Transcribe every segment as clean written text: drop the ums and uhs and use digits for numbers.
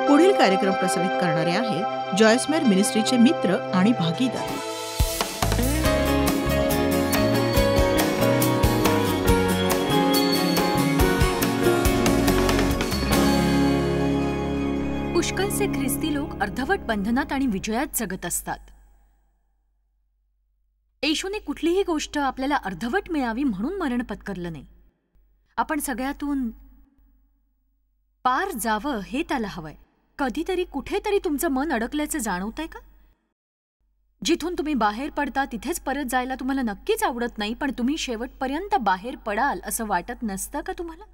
पुढील कार्यक्रम प्रसारित करणारे आहेत जॉयस्मेर मिनिस्ट्रीचे मित्र आणि भागीदार. पुष्कळसे ख्रिस्ती लोक अर्धवट बंधनात आणि विजयात जगत असतात. येशूने कुठलीही गोष्ट आपल्याला अर्धवट मिळावी म्हणून मरण पत्करलं नाही. आपण सगळ्यातून पार जावं हे त्याला हवंय. कधीतरी कुठेतरी तुमचं मन अडकल्याचं जाणवतंय का? जिथून तुम्ही बाहेर पडता तिथेच परत जायला तुम्हाला नक्कीच आवडत नाही, पण तुम्ही शेवटपर्यंत बाहेर पडाल असं वाटत नसतं का तुम्हाला?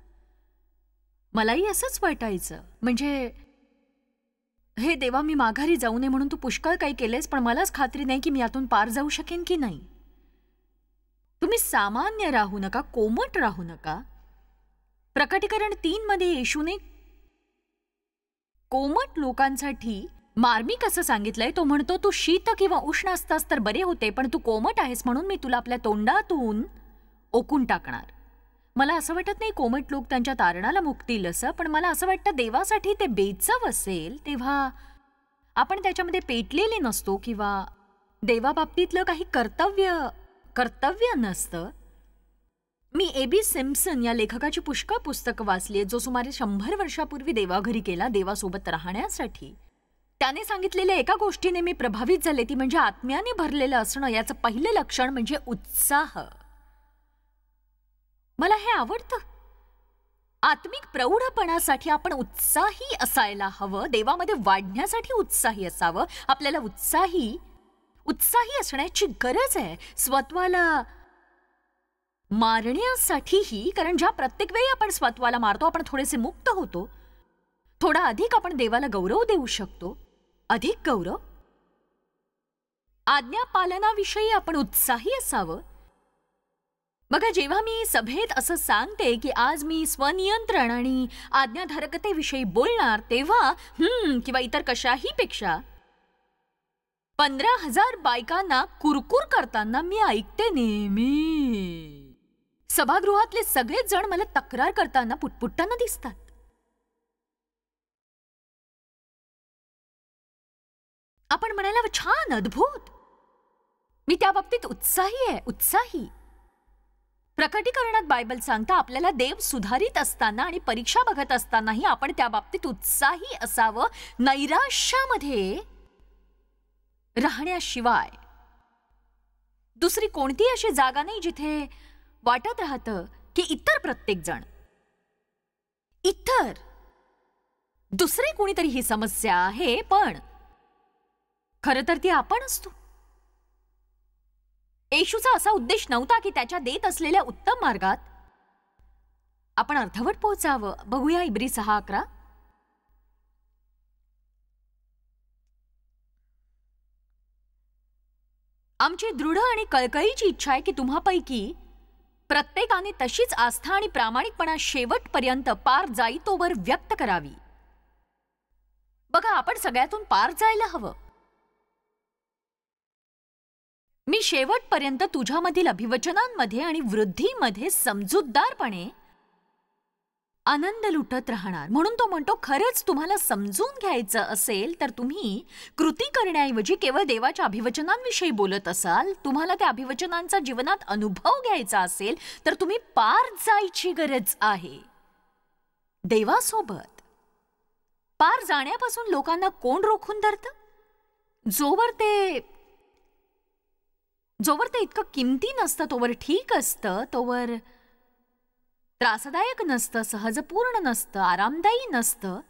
मलाही असंच वाटायचं. म्हणजे हे देवा, मी माघारी जाऊ नये म्हणून तू पुष्कळ काही केलेस, पण मलाच खात्री नाही की मी यातून पार जाऊ शकेन की नाही. तुम्ही सामान्य राहू नका, कोमट राहू नका. प्रकटीकरण 3 मध्ये येशूने कोमट लोकांसाठी मार्मिक असं सांगितलंय. तो म्हणतो, तू शीत किंवा उष्ण असतास तर बरे होते, पण तू कोमट आहेस म्हणून मी तुला आपल्या तोंडातून ओकून टाकणार. मला असं वाटत नाही कोमट लोक त्यांच्या तारणाला मुकतील असं, पण मला असं वाटतं देवासाठी ते बेचव असेल तेव्हा आपण त्याच्यामध्ये पेटलेले नसतो किंवा देवाबाबतीतलं काही कर्तव्य नसतं. मी A.B. सिम्पसन या लेखकाची पुष्कळ पुस्तकं वाचली आहेत, जो सुमारे 100 वर्षापूर्वी देवाघरी केला देवासोबत राहण्यासाठी. त्याने सांगितलेल्या एका गोष्टीने मी प्रभावित झाले, ती म्हणजे आत्म्याने भरलेलं असणं याचं पहिलं लक्षण म्हणजे उत्साह. मला हे आवडतं. आत्मिक प्रौढपणासाठी आपण उत्साही असायला हवं. देवामध्ये वाढण्यासाठी उत्साही असावं. आपल्याला उत्साही असण्याची गरज आहे. स्वत्वाला मारण्यासाठीही, कारण ज्या प्रत्येक वेळी आपण स्वत्वाला मारतो आपण थोडेसे मुक्त होतो. थोडा अधिक आपण देवाला गौरव देऊ शकतो. अधिक गौरव. आज्ञापालनाविषयी आपण उत्साही असावं. बघा, जेव्हा मी सभेत असं सांगते की आज मी स्वनियंत्रण आणि आज्ञाधारकतेविषयी बोलणार, तेव्हा किंवा इतर कशाही पेक्षा 15,000 बायकांना कुरकुर करताना मी ऐकते नेहमी. सभागृहातले सगळेच जण मला तक्रार करताना पुटपुटताना दिसतात. आपण म्हणायला छान, अद्भुत. मी त्या बाबतीत उत्साही आहे, उत्साही. प्रकटीकरणात बायबल सांगता आपल्याला देव सुधारित असताना आणि परीक्षा बघत असतानाही आपण त्या बाबतीत उत्साही असावं, नैराश्यामध्ये राहण्याशिवाय. दुसरी कोणती अशी जागा नाही जिथे वाटत राहतं की इतर प्रत्येक जण, इतर दुसरे कोणीतरी ही समस्या आहे, पण खरं तर ती आपण असतो. येशूचा असा उद्देश नव्हता की त्याच्या देत असलेल्या उत्तम मार्गात आपण अर्धवट पोहोचावं. बघूया इब्री 6:11. आमची दृढ आणि कळकळीची इच्छा आहे की तुम्हापैकी प्रत्येकाने तशीच आस्था आणि प्रामाणिकपणा शेवटपर्यंत पार जाईतोवर व्यक्त करावी. बघा, आपण सगळ्यातून पार जायला हवं. मी शेवटपर्यंत तुझ्यामधील अभिवचनांमध्ये आणि वृद्धीमध्ये समजूतदारपणे आनंद लुटत राहणार. म्हणून तो म्हणतो, खरंच तुम्हाला समजून घ्यायचं असेल तर तुम्ही कृती करण्याऐवजी केवळ देवाच्या अभिवचनांविषयी बोलत असाल, तुम्हाला त्या अभिवचनांचा जीवनात अनुभव घ्यायचा असेल तर तुम्ही पार जायची गरज आहे देवासोबत. पार जाण्यापासून लोकांना कोण रोखून धरतं? जोवर ते इतकं किमती नसतं तोवर ठीक असतं, तोवर त्रासदायक नसतं, सहजपूर्ण नसतं, आरामदायी नसतं.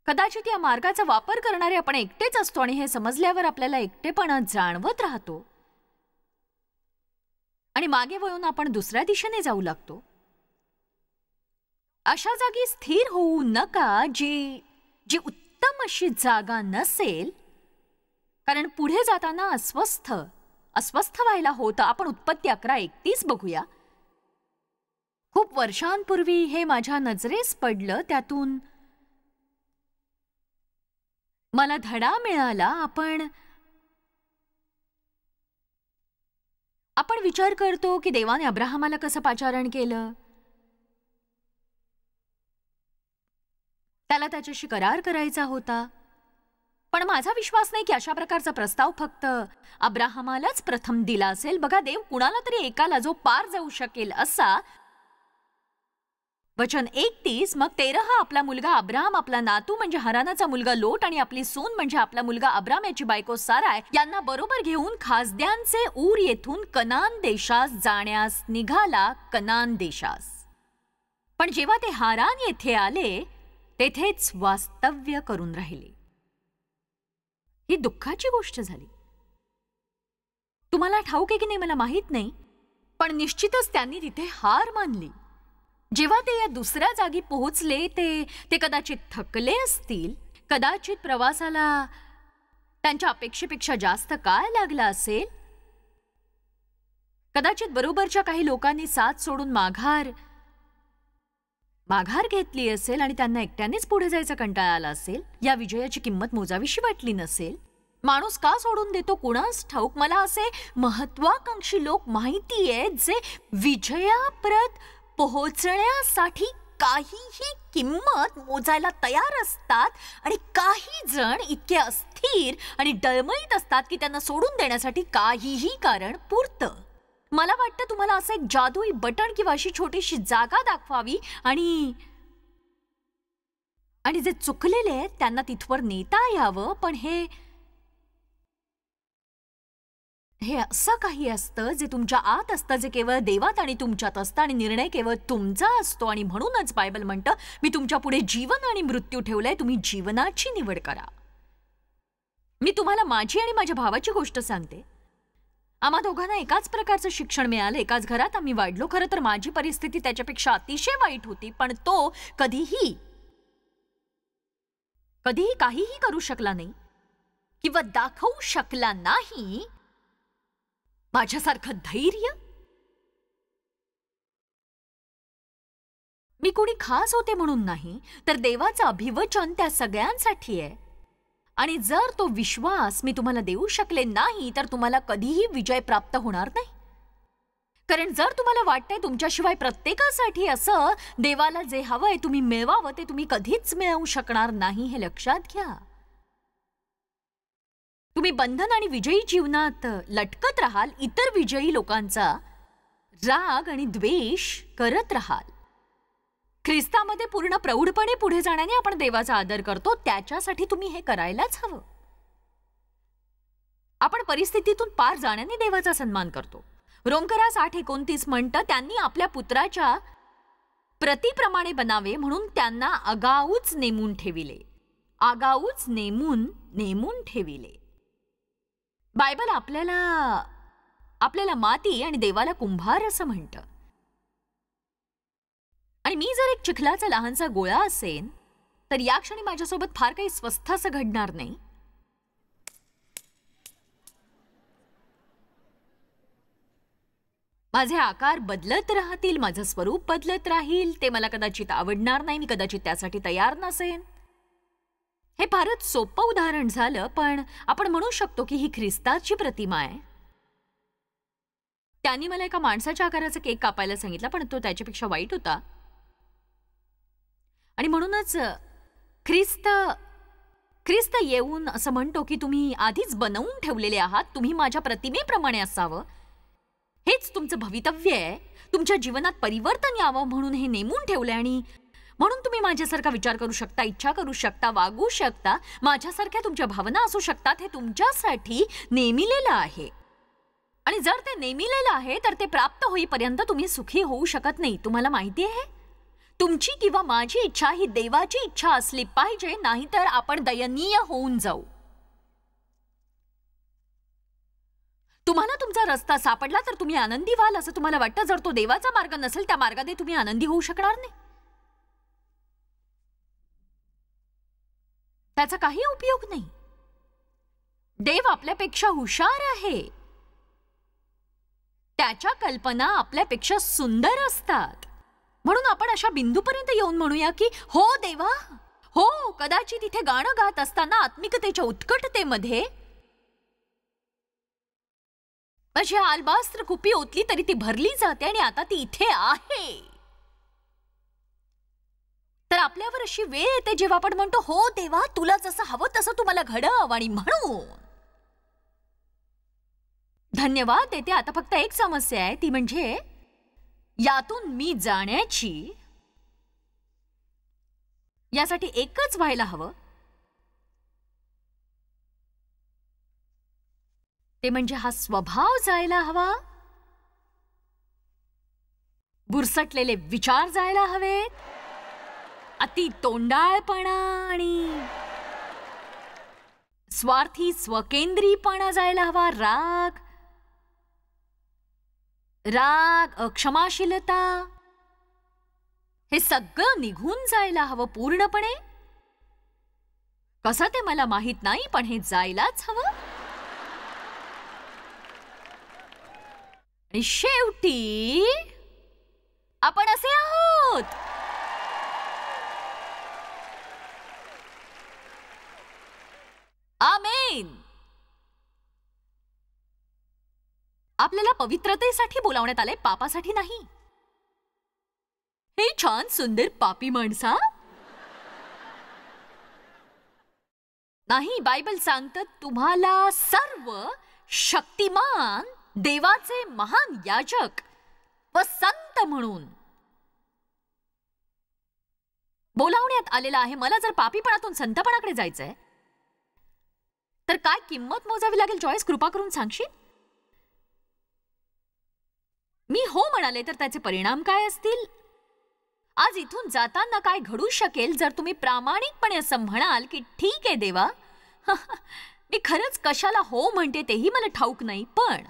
कदाचित या मार्गाचा वापर करणारे आपण एकटेच असतो आणि हे समजल्यावर आपल्याला एकटेपणा जाणवत राहतो आणि मागे वळून आपण दुसऱ्या दिशेने जाऊ लागतो. अशा जागी स्थिर होऊ नका जी उत्तम अशी जागा नसेल, कारण पुढे जाताना अस्वस्थ व्हायला होतं. आपण उत्पत्ती 11:31 बघूया. खूप वर्षांपूर्वी हे माझ्या नजरेस पडलं, त्यातून मला धडा मिळाला. आपण विचार करतो की देवाने अब्राहमाला कसं पाचारण केलं, त्याला त्याच्याशी करार करायचा होता. पण माझा विश्वास नाही की अशा प्रकारचा प्रस्ताव फक्त अब्राहमालाच प्रथम दिला असेल. बघा, देव कुणाला तरी एकाला जो पार जाऊ शकेल असा. वचन 31, मग तेरह हा आपला मुलगा अब्राम, आपला नातू म्हणजे हरानाचा मुलगा लोट आणि आपली सून म्हणजे आपला मुलगा अब्राम याची बायको साराय यांना बरोबर घेऊन खासद्यांचे ऊर येथून कनान देशास जाण्यास निघाला. कनान देशास. पण जेव्हा ते हारान येथे आले तेथेच वास्तव्य करून राहिले. ही दुःखाची गोष्ट झाली. तुम्हाला ठाऊक आहे की नाही मला माहित नाही, पण निश्चितच त्यांनी तिथे हार मानली. जेव्हा ते या दुसऱ्या जागी पोहोचले ते कदाचित थकले असतील. कदाचित प्रवासाला त्यांच्या अपेक्षेपेक्षा जास्त काळ लागला असेल. कदाचित बरोबरच्या काही लोकांनी साथ सोडून माघार घेतली असेल आणि त्यांना एकट्यानेच पुढे जायचा कंटाळा आला असेल. या विजयाची किंमत मोजावीशी वाटली नसेल. माणूस का सोडून देतो कुणास ठाऊक. मला असे महत्वाकांक्षी लोक माहिती आहेत जे विजयाप्रत पोहोचण्यासाठी काहीही किंमत मोजायला तयार असतात आणि काही जण इतके अस्थिर आणि डळमळीत असतात की त्यांना सोडून देण्यासाठी काहीही कारण पुरतं. मला वाटतं तुम्हाला असं एक जादुई बटण किंवा अशी छोटीशी जागा दाखवावी आणि जे चुकलेले आहेत त्यांना तिथवर नेता यावं. पण हे असं काही असतं जे तुमच्या आत असतं, जे केवळ देवात आणि तुमच्यात असतं आणि निर्णय केवळ तुमचा असतो. आणि म्हणूनच बायबल म्हणतं, मी तुमच्या पुढे जीवन आणि मृत्यू ठेवलंय, तुम्ही जीवनाची निवड करा. मी तुम्हाला माझी आणि माझ्या भावाची गोष्ट सांगते. आम्हा दोघांना एकाच प्रकारचं शिक्षण मिळालं, एकाच घरात आम्ही वाढलो. खरं तर माझी परिस्थिती त्याच्यापेक्षा अतिशय वाईट होती, पण तो कधीही काहीही करू शकला नाही किंवा दाखवू शकला नाही माझ्यासारखं धैर्य. मी कोणी खास होते म्हणून नाही, तर देवाचं अभिवचन त्या सगळ्यांसाठी आहे. आणि जर तो विश्वास मी तुम्हाला देऊ शकले नाही तर तुम्हाला कधीही विजय प्राप्त होणार नाही. कारण जर तुम्हाला वाटतंय तुमच्याशिवाय प्रत्येकासाठी असं देवाला जे हवंय तुम्ही मिळवावं, ते तुम्ही कधीच मिळवू शकणार नाही, हे लक्षात घ्या. तुम्ही बंधन आणि विजयी जीवनात लटकत राहाल. इतर विजयी लोकांचा राग आणि द्वेष करत राहाल. ख्रिस्तामध्ये पूर्ण प्रौढपणे पुढे जाण्याने आपण देवाचा आदर करतो. त्याच्यासाठी तुम्ही हे करायलाच हवं. आपण परिस्थितीतून पार जाण्याने देवाचा सन्मान करतो. रोमकरास 8:29 म्हणतं, त्यांनी आपल्या पुत्राच्या प्रतिप्रमाणे बनावे म्हणून त्यांना आगाऊच नेमून ठेविले. आगाऊच नेमून ठेविले. बायबल आपल्याला माती आणि देवाला कुंभार असं म्हणतं. आणि मी जर एक चिखलाचा लहानसा गोळा असेन तर या क्षणी माझ्यासोबत फार काही स्वस्थ असं घडणार नाही. माझे आकार बदलत राहतील, माझं स्वरूप बदलत राहील. ते मला कदाचित आवडणार नाही, मी कदाचित त्यासाठी तयार नसेन. हे फारच सोपं उदाहरण झालं, पण आपण म्हणू शकतो की ही ख्रिस्ताची प्रतिमा आहे. त्यांनी मला एका माणसाच्या आकाराचा केक कापायला सांगितला, पण तो त्याच्यापेक्षा वाईट होता. आणि म्हणूनच ख्रिस्त येऊन असं म्हणतो की तुम्ही आधीच बनवून ठेवलेले आहात, तुम्ही माझ्या प्रतिमेप्रमाणे असावं. हेच तुमचं भवितव्य आहे. तुमच्या जीवनात परिवर्तन यावं म्हणून हे नेमून ठेवलंय. आणि म्हणून तुम्ही माझ्यासारखा विचार करू शकता, इच्छा करू शकता, वागू शकता, माझ्यासारख्या तुमच्या भावना असू शकतात. हे तुमच्यासाठी नेमिलेलं आहे. आणि जर ते नेमिलेलं आहे तर ते प्राप्त होईपर्यंत तुम्ही सुखी होऊ शकत नाही. तुम्हाला माहिती आहे, तुमची किंवा माझी इच्छा ही देवाची इच्छा असली पाहिजे, नाहीतर आपण दयनीय होऊन जाऊ. तुम्हाला तुमचा रस्ता सापडला तर तुम्ही आनंदी व्हाल असं तुम्हाला वाटतं. जर तो देवाचा मार्ग नसेल, त्या मार्गाने तुम्ही आनंदी होऊ शकणार नाही. त्याचा काही उपयोग नाही. देव आपल्यापेक्षा हुशार आहे. त्याच्या कल्पना आपल्यापेक्षा सुंदर असतात. म्हणून आपण अशा बिंदूपर्यंत येऊन म्हणूया की हो देवा, हो. कदाचित इथे गाणं गात असताना आत्मिकतेच्या उत्कटतेमध्ये माझी आल्बास्त्र कुपी ओतली तरी ती भरली जाते आणि आता ती इथे आहे. तर आपल्यावर अशी वेळ येते जेव्हा आपण म्हणतो, हो देवा, तुला जसं हवं तसं तू मला घडव, आणि म्हणून धन्यवाद देते. आता फक्त एक समस्या आहे, ती म्हणजे यातून मी जाण्याची, यासाठी एकच व्हायला हवं, ते म्हणजे हा स्वभाव जायला हवा, बुरसटलेले विचार जायला हवेत, अति तोंडाळपणा आणि स्वार्थी स्वकेंद्रीपणा जायला हवा, राग, अक्षमाशीलता, हे सगळं निघून जायला हवं पूर्णपणे. कसं ते मला माहित नाही, पण हे जायलाच हवं. आणि शेवटी आपण असे आहोत. आमेन. आपल्याला पवित्रतेसाठी बोलावण्यात आलंय, पापासाठी नाही. हे छान सुंदर पापी माणसा नाही. बायबल सांगतं तुम्हाला सर्व शक्तिमान देवाचे महान याजक व संत म्हणून बोलावण्यात आलेला आहे. मला जर पापीपणातून संतपणाकडे जायचंय तर काय किंमत मोजावी लागेल? जॉयस, कृपा करून सांगशील? मी हो म्हणाले तर त्याचे परिणाम काय असतील? आज इथून जाताना काय घडू शकेल जर तुम्ही प्रामाणिकपणे असं म्हणाल की ठीक आहे देवा, मी खरंच कशाला हो म्हणते तेही मला ठाऊक नाही, पण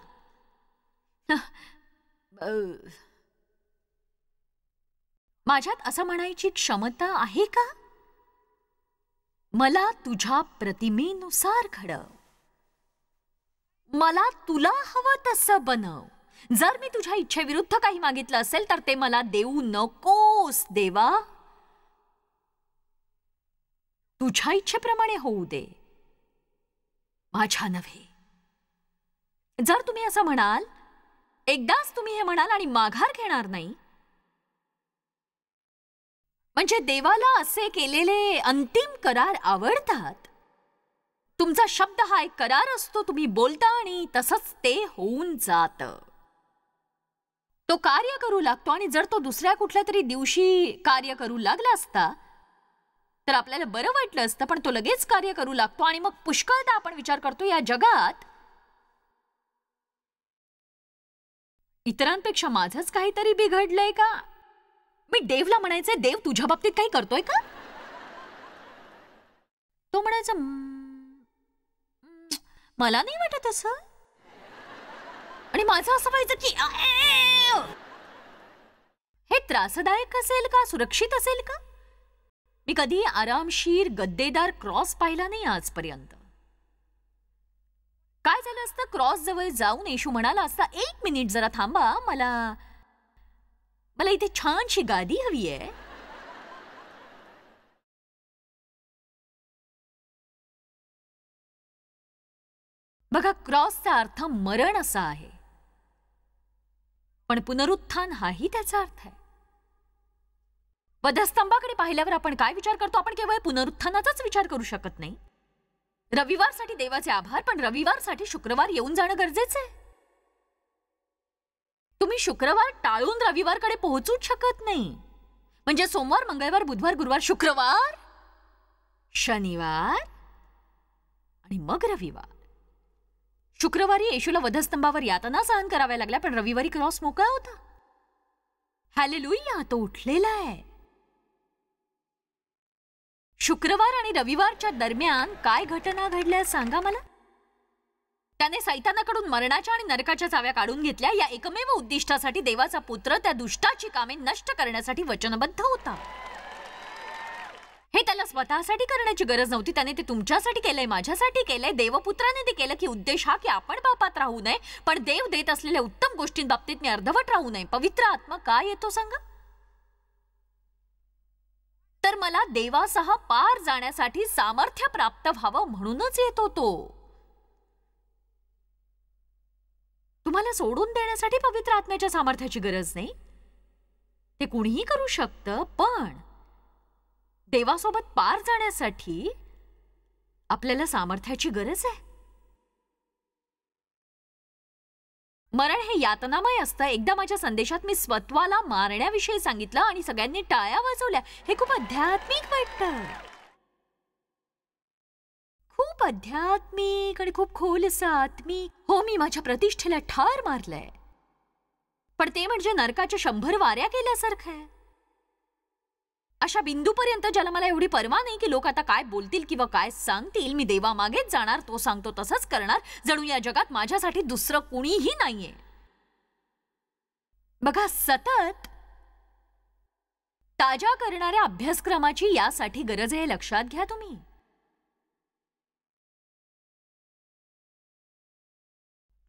माझ्यात असं म्हणायची क्षमता आहे का? मला तुझ्या प्रतिमेनुसार घडव, मला तुला हवं तसं बनव. जर मी तुझ्या इच्छेविरुद्ध काही मागितलं असेल तर ते मला देऊ नकोस देवा. तुझ्या इच्छेप्रमाणे होऊ दे, माझ्या नव्हे. जर तुम्ही असं म्हणाल, एकदाच तुम्ही हे म्हणाल आणि माघार घेणार नाही, म्हणजे देवाला असे केलेले अंतिम करार आवडतात. तुमचा शब्द हा एक करार असतो, तुम्ही बोलता आणि तसंच ते होऊन जातं. तो कार्य करू लागतो. आणि जर तो दुसऱ्या कुठल्या तरी दिवशी कार्य करू लागला असता तर आपल्याला बरं वाटलं असतं, पण तो लगेच कार्य करू लागतो. आणि मग पुष्कळदा आपण विचार करतो, या जगात इतरांपेक्षा माझंच काहीतरी बिघडलंय का? मी देवला म्हणायचंय, देव तुझ्या बाबतीत काही करतोय का? तो म्हणायचा, मला नाही वाटत असं. आणि माझं असं व्हायचं की हे त्रासदायक असेल का, सुरक्षित असेल का? मी कधी आरामशीर गद्देदार क्रॉस पाहिला नाही आजपर्यंत. काय झालं असतं, क्रॉस जवळ जाऊन येशू म्हणाला असता, एक मिनिट जरा थांबा, मला इथे छानशी गादी हवी आहे. बघा, क्रॉसचा अर्थ मरण असा आहे, पण पुनरुत्थान हाही त्याचा अर्थ आहे. वधस्तंभाकडे पाहिल्यावर आपण काय विचार करतो? आपण केवळ पुनरुत्थानाचाच विचार करू शकत नाही. रविवारसाठी देवाचे आभार, पण रविवारसाठी शुक्रवार येऊन जाणं गरजेचं आहे. तुम्ही शुक्रवार टाळून रविवारकडे पोहोचूच शकत नाही. म्हणजे सोमवार, मंगळवार, बुधवार, गुरुवार, शुक्रवार, शनिवार आणि मग रविवार. शुक्रवारी येशूला वधस्तंभावर यातना सहन कराव्या लागल्या, पण रविवारी क्रॉस मोकळा होता. हालेलुया, तो उठलेला आहे. शुक्रवार आणि रविवारच्या दरम्यान काय घटना घडल्या सांगा मला? त्याने सैतानाकडून मरणाच्या आणि नरकाच्या चाव्या काढून घेतल्या. या एकमेव उद्दिष्टासाठी देवाचा पुत्र त्या दुष्टाची कामे नष्ट करण्यासाठी वचनबद्ध होता. हे त्याला स्वतःसाठी करण्याची गरज नव्हती. त्याने ते तुमच्यासाठी केलंय, माझ्यासाठी केलंय. देवपुत्राने ते केलं की उद्देश हा की आपण पापात राहू नये, पण देव देत असलेल्या उत्तम गोष्टींबाबतीत मी अर्धवट राहू नये. पवित्र आत्मा काय येतो सांगा? तर मला देवासह पार जाण्यासाठी सामर्थ्य प्राप्त व्हावं म्हणूनच येतो तो. तुम्हाला सोडून देण्यासाठी पवित्र आत्म्याच्या सामर्थ्याची गरज नाही, ते कुणीही करू शकतं. पण देवासोबत पार जाण्यासाठी आपल्याला सामर्थ्याची गरज आहे. मरण हे यातनामय असतं. एकदा माझ्या संदेशात मी स्वत्वाला मारण्याविषयी सांगितलं आणि सगळ्यांनी टाळ्या वाजवल्या. हे खूप आध्यात्मिक वाटतं, खूप आध्यात्मिक आणि खूप खोलसं आत्मिक. हो, मी माझ्या प्रतिष्ठेला ठार मारलंय, पण ते म्हणजे नरकाच्या 100 वाऱ्या केल्यासारखं आहे. अशा बिंदूपर्यंत ज्याला मला एवढी पर्वा नाही की लोक आता काय बोलतील किंवा काय सांगतील. मी देवा मागेच जाणार, तो सांगतो तसंच करणार, जणू या जगात माझ्यासाठी दुसरं कुणीही नाहीये. बघा, सतत ताज्या करणाऱ्या अभ्यासक्रमाची यासाठी गरज आहे, लक्षात घ्या तुम्ही.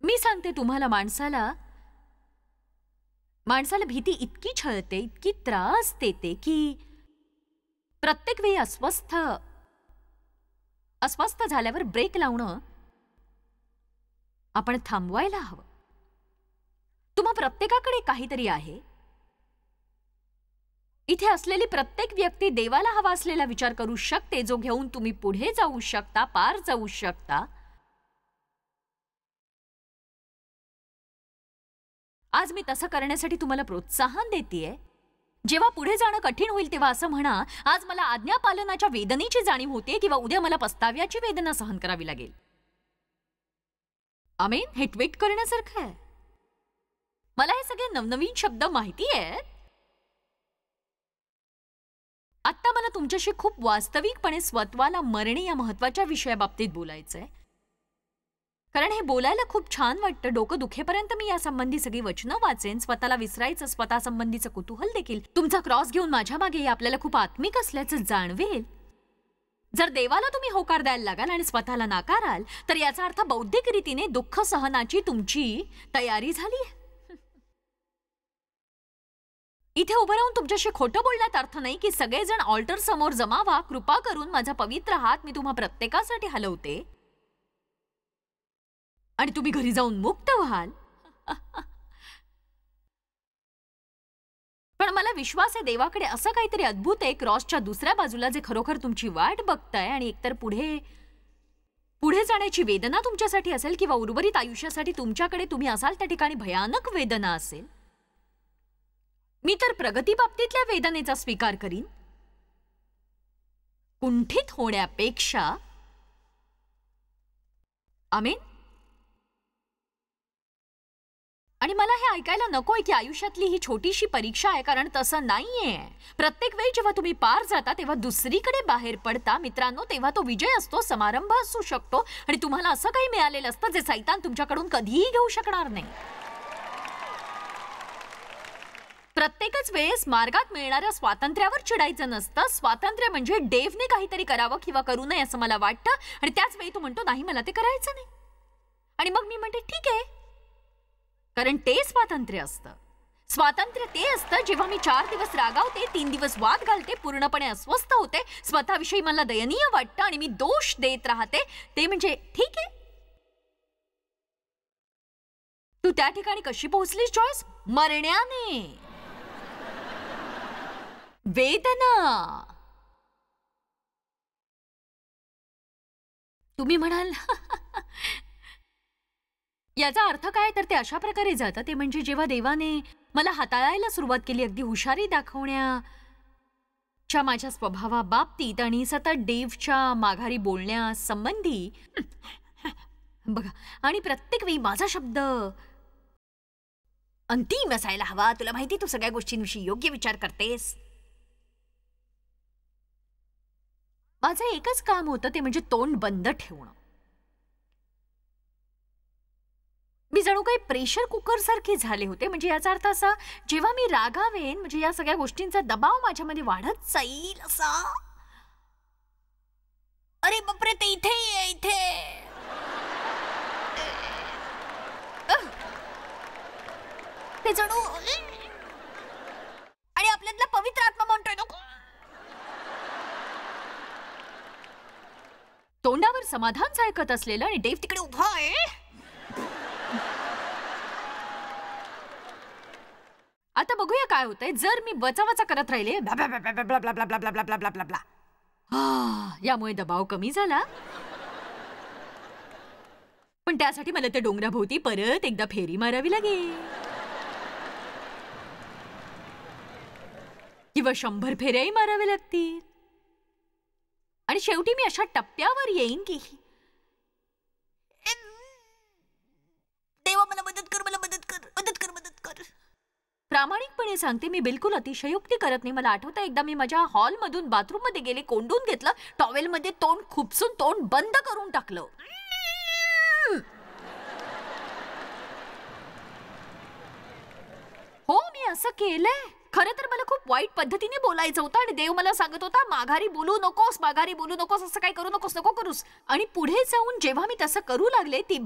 मी सांगते तुम्हाला, माणसाला भीती इतकी छळते, इतकी त्रास देते की प्रत्येक वेळी अस्वस्थ झाल्यावर ब्रेक लावणं आपण थांबवायला हवं. तुम्हा प्रत्येकाकडे काहीतरी आहे. इथे असलेली प्रत्येक व्यक्ती देवाला हवा असलेला विचार करू शकते, जो घेऊन तुम्ही पुढे जाऊ शकता, पार जाऊ शकता. आज मी तसं करण्यासाठी तुम्हाला प्रोत्साहन देतेय. जेव्हा पुढे जाणं कठीण होईल तेव्हा असं म्हणा, आज मला आज्ञापालनाच्या वेदनेची जाणीव होते किंवा उद्या मला पस्ताव्याची वेदना सहन करावी लागेल. आमेन. हे ट्विट करण्यासारखं आहे. मला हे सगळे नवनवीन शब्द माहिती आहेत. आता मला तुमच्याशी खूप वास्तविकपणे स्वत्वाला मरणे या महत्वाच्या विषयाबाबतीत बोलायचंय, कारण हे बोलायला खूप छान वाटतं. डोकं दुखेपर्यंत मी या संबंधी सगळी वचनं वाचेन. स्वतःला विसरायचं, स्वतः संबंधीचं कुतूहल देखील. तुमचा क्रॉस घेऊन माझ्या मागे आपल्याला खूप आत्मिक असल्याचं जाणवेल. जर देवाला तुम्ही होकार द्यायला लागाल आणि स्वतःला नाकाराल, तर याचा अर्थ बौद्धिक रीतीने दुःख सहनाची तुमची तयारी झाली. इथे उभं राहून तुमच्याशी खोटं बोलण्यात अर्थ नाही की सगळेजण ऑल्टर समोर जमा व्हा. कृपा करून माझा पवित्र हात मी तुम्हा प्रत्येकासाठी हलवते आणि तुम्ही घरी जाऊन मुक्त व्हाल. पण मला विश्वास आहे देवाकडे असं काहीतरी अद्भुत आहे क्रॉसच्या दुसऱ्या बाजूला, जे खरोखर तुमची वाट बघताय आणि एकतर पुढे जाण्याची वेदना तुमच्यासाठी असेल किंवा उर्वरित आयुष्यासाठी तुमच्याकडे तुम्ही असाल त्या ठिकाणी भयानक वेदना असेल. मी तर प्रगती बाबतीतल्या वेदनेचा स्वीकार करीन, कुंठित होण्यापेक्षा. आमेन. आणि मला हे ऐकायला नकोय की आयुष्यातली ही छोटीशी परीक्षा आहे, कारण तसं नाहीये. प्रत्येक वेळी जेव्हा तुम्ही पार जाता तेव्हा दुसरीकडे बाहेर पडता मित्रांनो, तेव्हा तो विजय असतो, समारंभ असू शकतो आणि तुम्हाला असं काही मिळालेलं असतं जे सैतान तुमच्याकडून कधीही घेऊ शकणार नाही. प्रत्येकच वेळेस मार्गात मिळणाऱ्या स्वातंत्र्यावर चिडायचं नसतं. स्वातंत्र्य म्हणजे डेव्हने काहीतरी करावं किंवा करू नये असं मला वाटतं, आणि त्याच वेळी तो म्हणतो नाही मला ते करायचं नाही, आणि मग मी म्हणते ठीक आहे, कारण ते स्वातंत्र्य असतं. स्वातंत्र्य ते असतं जेव्हा मी 4 दिवस रागावते, 3 दिवस वाद घालते, पूर्णपणे अस्वस्थ होते, स्वतःविषयी मला दयनीय वाटतं आणि मी दोष देत राहते. ते म्हणजे ठीक आहे. तू त्या ठिकाणी कशी पोहोचलीस जॉयस? मरण्याने. वेदना. तुम्ही म्हणाल याचा अर्थ काय? तर ते अशा प्रकारे जातं. ते म्हणजे जेव्हा देवाने मला हाताळायला सुरुवात केली, अगदी हुशारी दाखवण्याच्या माझ्या स्वभावाबाबतीत आणि सतत डेव्हच्या माघारी बोलण्यासंबंधी बघा, आणि प्रत्येक वेळी माझा शब्द अंतिम असायला हवा. तुला माहिती, तू सगळ्या गोष्टींविषयी योग्य विचार करतेस. माझं एकच काम होतं, ते म्हणजे तोंड बंद ठेवणं. मी जणू काही प्रेशर कुकर सारखे झाले होते. म्हणजे याचा अर्थ असा, जेव्हा मी रागावेन म्हणजे या सगळ्या गोष्टींचा दबाव माझ्यामध्ये वाढत जाईल असा. अरे बापरे, ते इथे ते जणू, आणि आपल्यातला पवित्र आत्मा म्हणतोय नको. तोंडावर समाधान ऐकत असलेलं आणि डेव्ह तिकडे उभा आहे. आता बघूया काय होतंय जर मी वचावचा करत राहिले. यामुळे दबाव कमी झाला, पण त्यासाठी मला त्या डोंगराभोवती परत एकदा फेरी मारावी लागेल, किंवा 100 फेऱ्याही माराव्या लागतील. आणि शेवटी मी अशा टप्प्यावर येईन की देवा मला मदत कर, मला मदत कर, मदत कर, मदत कर. प्रामाणिकपणे सांगते, मी बिलकुल अतिशयोक्ती करत नाही. मला आठवतं एकदा मी माझ्या हॉलमधून बाथरूम मध्ये गेले, कोंडून घेतलं, टॉवेलमध्ये तोंड खुपसून तोंड बंद करून टाकलं. हो, मी असं केलंय. खरं तर मला खूप वाईट पद्धतीने बोलायचं होतं आणि देव मला सांगत होता, माघारी बोलू नकोस, माघारी बोलू नकोस, असं काही करू नकोस, नको करूस. आणि पुढे जाऊन जेव्हा मी तसं करू लागले, ती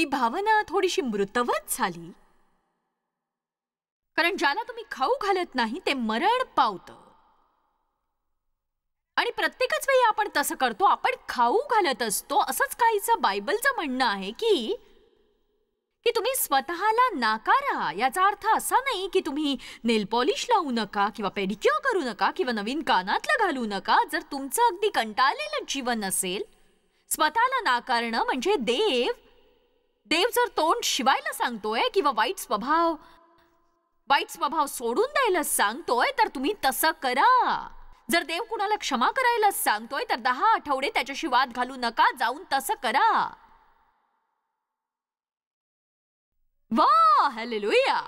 भावना थोडीशी मृतवत झाली. कारण ज्याला तुम्ही खाऊ घालत नाही ते मरण पावतं. आणि प्रत्येकच वेळी आपण तसं करतो, आपण खाऊ घालत असतो. असंच काहीचं बायबलचं म्हणणं आहे की तुम्ही स्वतःला नाकारा. याचा अर्थ असा नाही की तुम्ही नेल पॉलिश लावू नका किंवा पेडिक्युअर करू नका किंवा नवीन कानातलं घालू नका. जर तुमचं अगदी कंटाळलेलं जीवन असेल, स्वतःला नाकारणं म्हणजे देव जर तोंड शिवायला सांगतोय किंवा वाईट स्वभाव सोडून द्यायला सांगतोय, तर तुम्ही तसं करा. जर देव कुणाला क्षमा करायला सांगतोय, तर 10 आठवडे त्याच्याशी वाद घालू नका, जाऊन तसं करा. वाह, हालेलुया.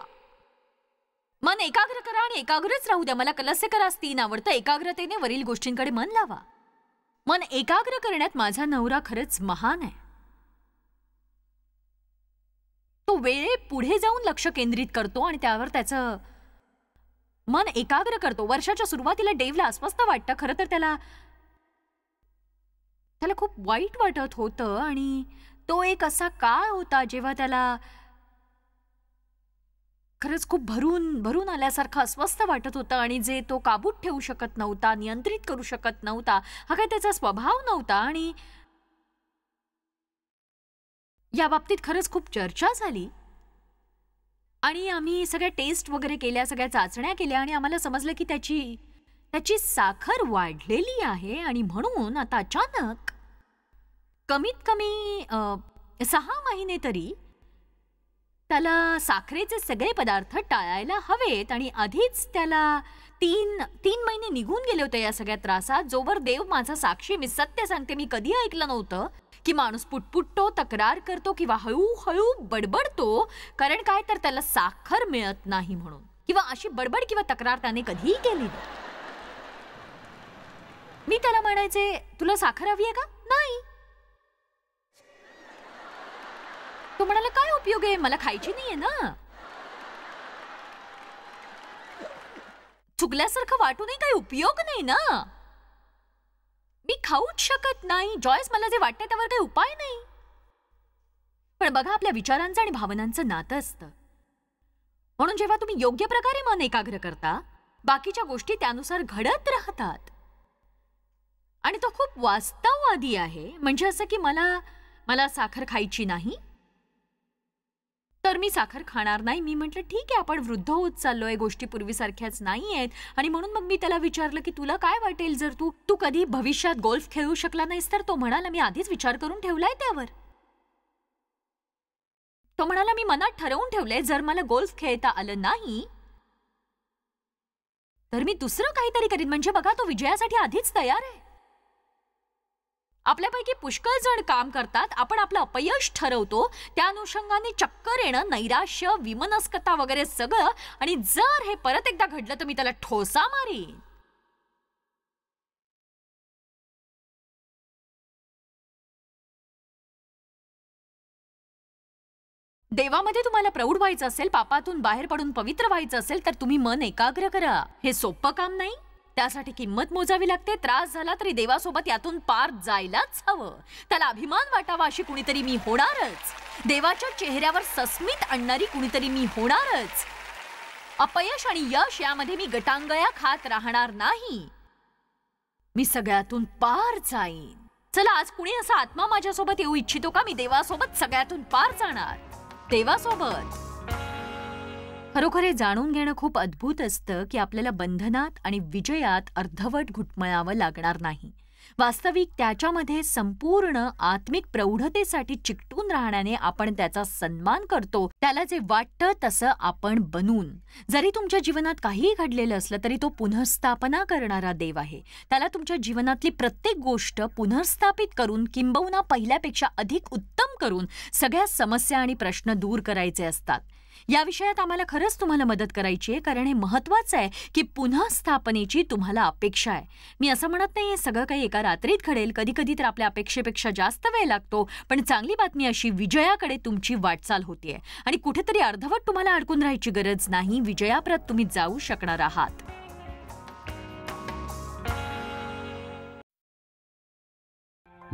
मन एकाग्र करा आणि एकाग्रच राहू द्या. मला कलस्यकरास 3 आवडतं. एकाग्रतेने वरील गोष्टींकडे मन लावा. मन एकाग्र करण्यात माझा नवरा खरंच महान आहे. तो वेळे पुढे जाऊन लक्ष केंद्रित करतो आणि त्यावर त्याचं मन एकाग्र करतो. वर्षाच्या सुरुवातीला डेव्हला अस्वस्थ वाटतं. खरं तर त्याला खूप वाईट वाटत होतं. आणि तो एक असा काळ होता जेव्हा त्याला खरंच खूप भरून आल्यासारखं अस्वस्थ वाटत होतं. आणि जे तो काबूत ठेवू शकत नव्हता, नियंत्रित करू शकत नव्हता. हा काही त्याचा स्वभाव नव्हता. आणि या बाबतीत खरंच खूप चर्चा झाली. आणि आम्ही सगळ्या टेस्ट वगैरे केल्या, सगळ्या चाचण्या केल्या आणि आम्हाला समजलं की त्याची साखर वाढलेली आहे. आणि म्हणून आता अचानक कमीत कमी 6 महिने तरी त्याला साखरेचे सगळे पदार्थ टाळायला हवेत. आणि आधीच त्याला 3 महिने निघून गेले होते या सगळ्या त्रासात. जोवर देव माझा साक्षी, मी सत्य सांगते, मी कधी ऐकलं नव्हतं की माणूस पुटपुटतो, तक्रार करतो किंवा हळूहळू बडबडतो. कारण काय, तर त्याला साखर मिळत नाही म्हणून. किंवा अशी बडबड किंवा तक्रार त्याने कधीही केली नाही. मी त्याला म्हणायचे, तुला साखर हवी आहे का? नाही. तो म्हणाला, काय उपयोग आहे, मला खायची नाहीये ना. चुकल्यासारखं वाटूनही काही उपयोग नाही ना. मी खाऊच शकत नाही. जॉयस, मला जे वाटते त्यावर काही उपाय नाही. पण बघा, आपल्या विचारांचं आणि भावनांचं नातं असतं. म्हणून जेव्हा तुम्ही योग्य प्रकारे मन एकाग्र करता, बाकीच्या गोष्टी त्यानुसार घडत राहतात. आणि तो खूप वास्तववादी आहे. म्हणजे असं की मला साखर खायची नाही, तर मी साखर खाणार नाही. मी म्हटलं, ठीक आहे, आपण वृद्ध होत चाललोय, गोष्टी पूर्वीसारख्याच नाही आहेत. आणि म्हणून मग मी त्याला विचारलं की तुला काय वाटेल जर तू कधी भविष्यात गोल्फ खेळू शकला नाहीस तर? तो म्हणाला, मी आधीच विचार करून ठेवलाय त्यावर. तो म्हणाला, मी मनात ठरवून ठेवलंय, जर मला गोल्फ खेळता आलं नाही तर मी दुसरं काहीतरी करीन. म्हणजे बघा, तो विजयासाठी आधीच तयार आहे. आपल्यापैकी पुष्कळ जण काम करतात. आपण आपलं अपयश ठरवतो, त्या अनुषंगाने चक्कर येणं, नैराश्य, विमनस्कता वगैरे सगळं. आणि जर हे परत एकदा घडलं तर मी त्याला ठोसा मारीन. देवामध्ये तुम्हाला प्रौढ व्हायचं असेल, पापातून बाहेर पडून पवित्र व्हायचं असेल, तर तुम्ही मन एकाग्र करा. हे सोपं काम नाही. त्यासाठी किंमत मोजावी लागते. त्रास झाला तरी देवासोबत यातून पार जायलाच हवं. त्याला अभिमान वाटावा अशी कुणीतरी मी होणारच. देवाच्या चेहऱ्यावर सस्मित आणणारी कुणीतरी मी होणारच. अपयश आणि यश यामध्ये मी गटांगळ्या खात राहणार नाही. मी सगळ्यातून पार जाईन. चला, आज कुणी असा आत्मा माझ्यासोबत येऊ इच्छितो का? मी देवासोबत सगळ्यातून पार जाणार. देवासोबत खरोखर हे जाणून घेणं खूप अद्भुत असतं की आपल्याला बंधनात आणि विजयात अर्धवट घुटमळावं लागणार नाही. वास्तविक त्याच्यामध्ये संपूर्ण आत्मिक प्रौढतेसाठी चिकटून राहण्याने आपण त्याचा सन्मान करतो, त्याला जे वाटतं तसं आपण बनून. जरी तुमच्या जीवनात काहीही घडलेलं असलं तरी तो पुनर्स्थापना करणारा देव आहे. त्याला तुमच्या जीवनातली प्रत्येक गोष्ट पुनर्स्थापित करून, किंबहुना पहिल्यापेक्षा अधिक उत्तम करून सगळ्या समस्या आणि प्रश्न दूर करायचे असतात. या विषयात आम्हाला खरंच तुम्हाला मदत करायची आहे, कारण हे महत्त्वाचं आहे की पुन्हा स्थापनेची तुम्हाला अपेक्षा आहे. मी असं म्हणत नाही हे सगळं काही एका रात्रीत घडेल, कधी कधी तर आपल्या अपेक्षेपेक्षा जास्त वेळ लागतो, पण चांगली बातमी अशी, विजयाकडे तुमची वाटचाल होतीये आणि कुठेतरी अर्धवट तुम्हाला अडकून राहायची गरज नाही. विजयाप्रत तुम्ही जाऊ शकणार आहात.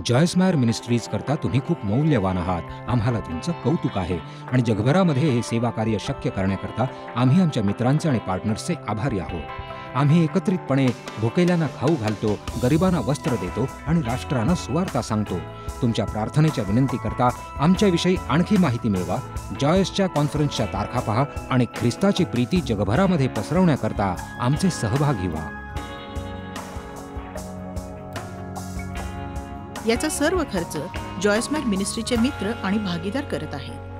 जॉयस मेयर मिनिस्ट्रीज करता तुम्ही खूप मौल्यवान आहात. आम्हाला तुमचं कौतुक आहे आणि जगभरामध्ये हे सेवा कार्य शक्य करण्याकरता आम्ही आमच्या मित्रांचे आणि पार्टनर्सचे आभारी आहोत. आम्ही एकत्रितपणे भुकेल्यांना खाऊ घालतो, गरिबांना वस्त्र देतो आणि राष्ट्रांना सुवार्ता सांगतो. तुमच्या प्रार्थनेच्या विनंती करता आमच्याविषयी आणखी माहिती मिळवा. जॉयसच्या कॉन्फरन्सच्या तारखा पहा आणि ख्रिस्ताची प्रीती जगभरामध्ये पसरवण्याकरता आमचे सहभागी व्हा. याचा सर्व खर्च जॉयस मेयर मिनिस्ट्रीचे मित्र आणि भागीदार करत आहेत.